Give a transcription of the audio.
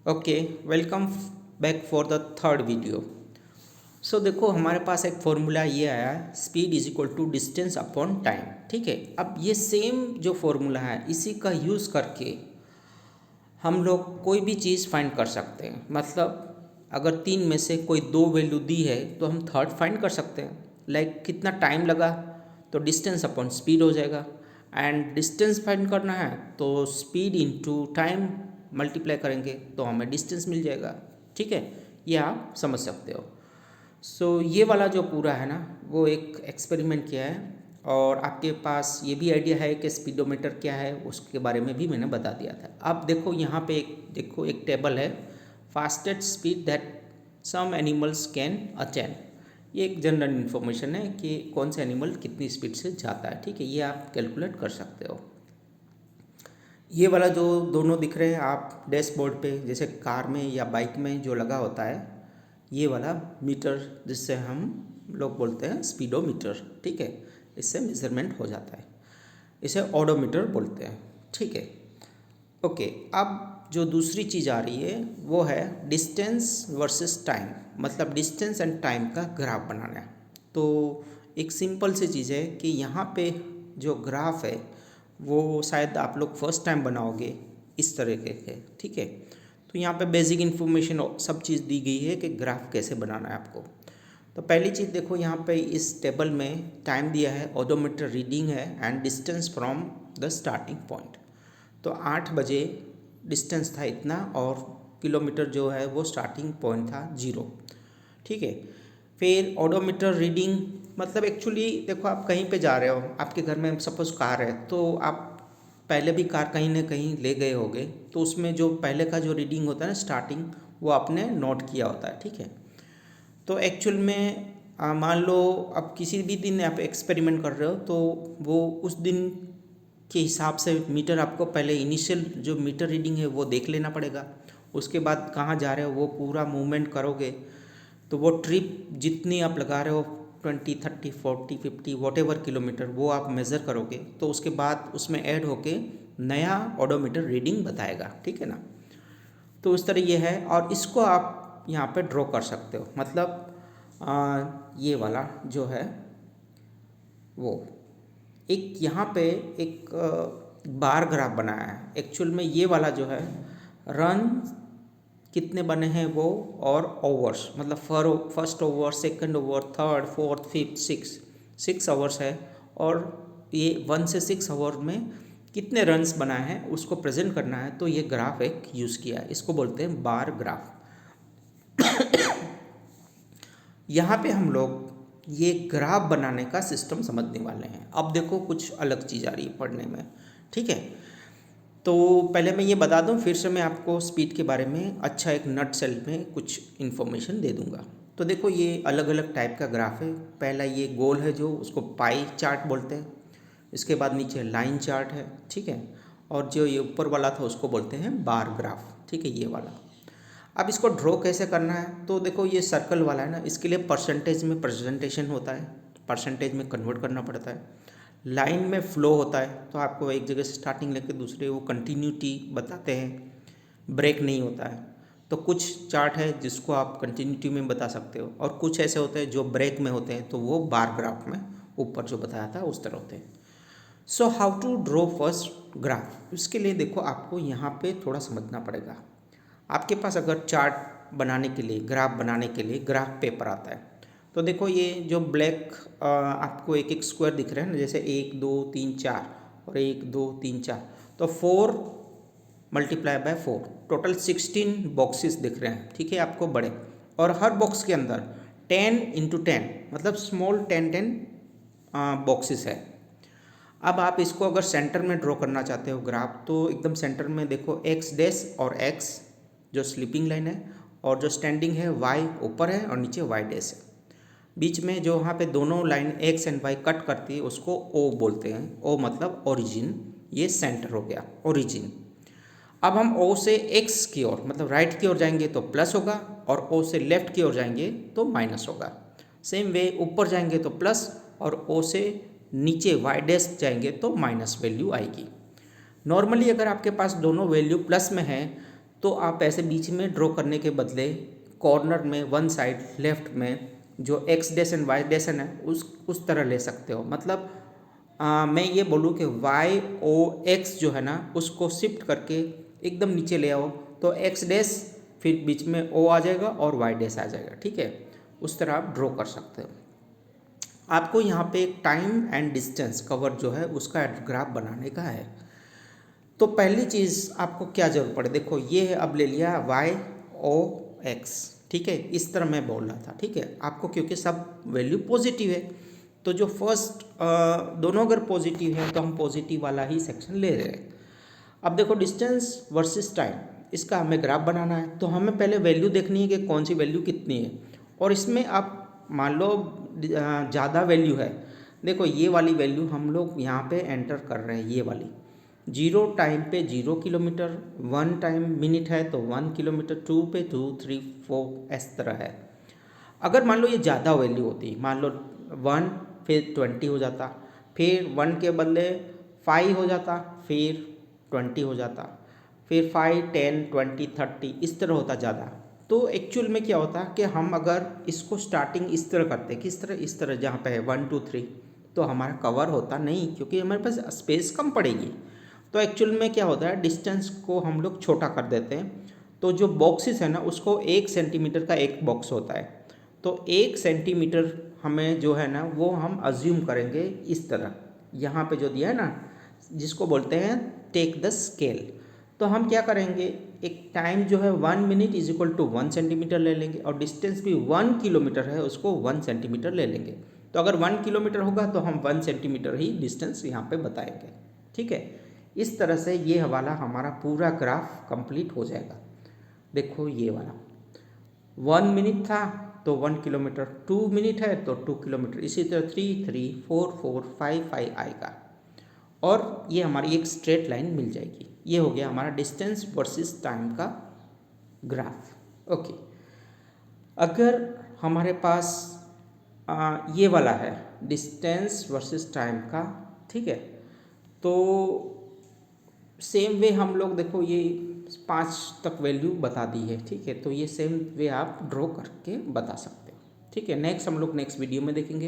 Okay, welcome back for the third video. So देखो हमारे पास एक फॉर्मूला ये आया है, speed is equal to distance upon time. ठीक है, अब ये सेम जो फॉर्मूला है इसी का यूज़ करके हम लोग कोई भी चीज़ फाइंड कर सकते हैं। मतलब अगर तीन में से कोई दो वैल्यू दी है तो हम थर्ड फाइंड कर सकते हैं। लाइक कितना टाइम लगा तो डिस्टेंस अपॉन स्पीड हो जाएगा, एंड डिस्टेंस फाइंड करना है तो स्पीड इनटू टाइम मल्टीप्लाई करेंगे तो हमें डिस्टेंस मिल जाएगा। ठीक है, ये आप समझ सकते हो। सो ये वाला जो पूरा है ना वो एक एक्सपेरिमेंट किया है, और आपके पास ये भी आइडिया है कि स्पीडोमीटर क्या है उसके बारे में भी मैंने बता दिया था। अब देखो यहाँ पे एक टेबल है, fastest speed that some animals can attain. ये एक जनरल इन्फॉर्मेशन है कि कौन से एनिमल कितनी स्पीड से जाता है। ठीक है, ये आप कैलकुलेट कर सकते हो। ये वाला जो दोनों दिख रहे हैं आप डैशबोर्ड पे, जैसे कार में या बाइक में जो लगा होता है, ये वाला मीटर जिससे हम लोग बोलते हैं स्पीडोमीटर। ठीक है, इससे मेजरमेंट हो जाता है, इसे ओडोमीटर बोलते हैं। ठीक है, ओके। अब जो दूसरी चीज़ आ रही है वो है डिस्टेंस वर्सेस टाइम, मतलब डिस्टेंस एंड टाइम का ग्राफ बनाना है। तो एक सिंपल सी चीज़ है कि यहाँ पे जो ग्राफ है वो शायद आप लोग फर्स्ट टाइम बनाओगे इस तरह के। ठीक है, तो यहाँ पे बेसिक इन्फॉर्मेशन सब चीज़ दी गई है कि ग्राफ कैसे बनाना है आपको। तो पहली चीज़ देखो, यहाँ पे इस टेबल में टाइम दिया है, ओडोमीटर रीडिंग है, and distance from the starting point. तो 8 बजे डिस्टेंस था इतना, और किलोमीटर जो है वो स्टार्टिंग पॉइंट था 0। ठीक है, फिर ओडोमीटर रीडिंग मतलब एक्चुअली देखो आप कहीं पे जा रहे हो, आपके घर में सपोज कार है, तो आप पहले भी कार कहीं ना कहीं ले गए होगे, तो उसमें जो पहले का जो रीडिंग होता है ना स्टार्टिंग, वो आपने नोट किया होता है। ठीक है, तो एक्चुअल में मान लो अब किसी भी दिन आप एक्सपेरिमेंट कर रहे हो तो वो उस दिन के हिसाब से मीटर आपको पहले इनिशियल जो मीटर रीडिंग है वो देख लेना पड़ेगा। उसके बाद कहाँ जा रहे हो वो पूरा मूवमेंट करोगे, तो वो ट्रिप जितनी आप लगा रहे हो 20, 30, 40, 50 वॉट एवर किलोमीटर, वो आप मेज़र करोगे तो उसके बाद उसमें ऐड होके नया ओडोमीटर रीडिंग बताएगा। ठीक है ना, तो इस तरह ये है, और इसको आप यहाँ पे ड्रॉ कर सकते हो। मतलब ये वाला जो है वो एक यहाँ पे एक बार ग्राफ बनाया है। एक्चुअल में ये वाला जो है रन कितने बने हैं वो, और ओवर्स मतलब first over, second over, third, fourth, fifth, six hours है, और ये 1 से 6 आवर में कितने रन्स बनाए हैं उसको प्रेजेंट करना है। तो ये ग्राफ एक यूज़ किया है, इसको बोलते हैं बार ग्राफ। यहाँ पे हम लोग ये ग्राफ बनाने का सिस्टम समझने वाले हैं। अब देखो कुछ अलग चीज़ आ रही है पढ़ने में। ठीक है, तो पहले मैं ये बता दूं, फिर से मैं आपको स्पीड के बारे में अच्छा एक नट सेल में कुछ इन्फॉर्मेशन दे दूंगा। तो देखो ये अलग अलग टाइप का ग्राफ है। पहला ये गोल है जो उसको पाई चार्ट बोलते हैं, इसके बाद नीचे लाइन चार्ट है। ठीक है, और जो ये ऊपर वाला था उसको बोलते हैं बार ग्राफ। ठीक है, ये वाला। अब इसको ड्रॉ कैसे करना है, तो देखो ये सर्कल वाला है ना, इसके लिए परसेंटेज में प्रेजेंटेशन होता है, परसेंटेज में कन्वर्ट करना पड़ता है। लाइन में फ्लो होता है, तो आपको एक जगह से स्टार्टिंग लेकर दूसरे वो कंटिन्यूटी बताते हैं, ब्रेक नहीं होता है। तो कुछ चार्ट है जिसको आप कंटिन्यूटी में बता सकते हो, और कुछ ऐसे होते हैं जो ब्रेक में होते हैं, तो वो बार ग्राफ में ऊपर जो बताया था उस तरह होते हैं। So how to draw first graph, इसके लिए देखो आपको यहाँ पे थोड़ा समझना पड़ेगा। आपके पास अगर चार्ट बनाने के लिए, ग्राफ बनाने के लिए ग्राफ पेपर आता है, तो देखो ये जो ब्लैक आपको एक एक स्क्वायर दिख रहे हैं ना, जैसे 1, 2, 3, 4 और 1, 2, 3, 4, तो 4 मल्टीप्लाई बाय 4, टोटल 16 बॉक्सेस दिख रहे हैं। ठीक है, आपको बड़े, और हर बॉक्स के अंदर 10 इंटू 10 मतलब स्मॉल 10 बॉक्सेस है। अब आप इसको अगर सेंटर में ड्रॉ करना चाहते हो ग्राफ, तो एकदम सेंटर में देखो एक्स डैश और एक्स जो स्लीपिंग लाइन है, और जो स्टैंडिंग है वाई ऊपर है और नीचे वाई डैश है। बीच में जो वहाँ पे दोनों line x and y cut करती है उसको ओ बोलते हैं। ओ मतलब ओरिजिन, ये सेंटर हो गया ओरिजिन। अब हम ओ से एक्स की ओर मतलब राइट की ओर जाएंगे तो प्लस होगा, और ओ से लेफ्ट की ओर जाएंगे तो माइनस होगा। सेम वे ऊपर जाएंगे तो प्लस, और ओ से नीचे वाई डैश जाएंगे तो माइनस वैल्यू आएगी। नॉर्मली अगर आपके पास दोनों वैल्यू प्लस में है तो आप ऐसे बीच में ड्रॉ करने के बदले कॉर्नर में वन साइड लेफ्ट में जो x dash and y dash है उस तरह ले सकते हो। मतलब मैं ये बोलूँ कि वाई ओ एक्स जो है ना उसको शिफ्ट करके एकदम नीचे ले आओ तो एक्स डैश फिर बीच में ओ आ जाएगा और वाई डैश आ जाएगा, ठीक है। उस तरह आप ड्रॉ कर सकते हो। आपको यहाँ पे एक टाइम एंड डिस्टेंस कवर जो है उसका ग्राफ बनाने का है। तो पहली चीज़ आपको क्या जरूरत पड़े, देखो ये है, अब ले लिया वाई ओ एक्स, ठीक है। इस तरह मैं बोल रहा था, ठीक है। आपको क्योंकि सब वैल्यू पॉजिटिव है तो जो फर्स्ट दोनों अगर पॉजिटिव है तो हम पॉजिटिव वाला ही सेक्शन ले रहे हैं। अब देखो डिस्टेंस वर्सेस टाइम, इसका हमें ग्राफ बनाना है तो हमें पहले वैल्यू देखनी है कि कौन सी वैल्यू कितनी है। और इसमें आप मान लो ज़्यादा वैल्यू है, देखो ये वाली वैल्यू हम लोग यहाँ पे एंटर कर रहे हैं, ये वाली 0 टाइम पे 0 किलोमीटर, 1 टाइम मिनट है तो 1 किलोमीटर, 2 पे 2, 3, 4 इस तरह है। अगर मान लो ये ज़्यादा वैल्यू होती, मान लो 1 फिर 20 हो जाता, फिर 1 के बदले 5 हो जाता, फिर 20 हो जाता, फिर 5, 10, 20, 30 इस तरह होता ज़्यादा। तो एक्चुअल में क्या होता कि हम अगर इसको स्टार्टिंग इस तरह करते, किस तरह, इस तरह जहाँ पे है 1, 2, 3, तो हमारा कवर होता नहीं क्योंकि हमारे पास स्पेस कम पड़ेगी। तो एक्चुअल में क्या होता है डिस्टेंस को हम लोग छोटा कर देते हैं। तो जो बॉक्सेस है ना उसको 1 सेंटीमीटर का एक बॉक्स होता है, तो 1 सेंटीमीटर हमें जो है ना वो हम अज्यूम करेंगे इस तरह, यहाँ पे जो दिया है ना जिसको बोलते हैं टेक द स्केल। तो हम क्या करेंगे, एक टाइम जो है 1 minute is equal to 1 centimetre ले लेंगे और डिस्टेंस भी 1 किलोमीटर है उसको 1 सेंटीमीटर ले लेंगे। तो अगर 1 किलोमीटर होगा तो हम 1 सेंटीमीटर ही डिस्टेंस यहाँ पे बताएंगे, ठीक है। इस तरह से ये वाला हमारा पूरा ग्राफ कंप्लीट हो जाएगा। देखो ये वाला 1 मिनट था तो 1 किलोमीटर, 2 मिनट है तो 2 किलोमीटर, इसी तरह 3, 3, 4, 4, 5, 5 आएगा और ये हमारी एक स्ट्रेट लाइन मिल जाएगी। ये हो गया हमारा डिस्टेंस वर्सेस टाइम का ग्राफ। ओके, अगर हमारे पास ये वाला है डिस्टेंस वर्सेस टाइम का, ठीक है, तो सेम वे हम लोग देखो ये 5 तक वैल्यू बता दी है, ठीक है। तो ये सेम वे आप ड्रॉ करके बता सकते हो, ठीक है। नेक्स्ट हम लोग नेक्स्ट वीडियो में देखेंगे।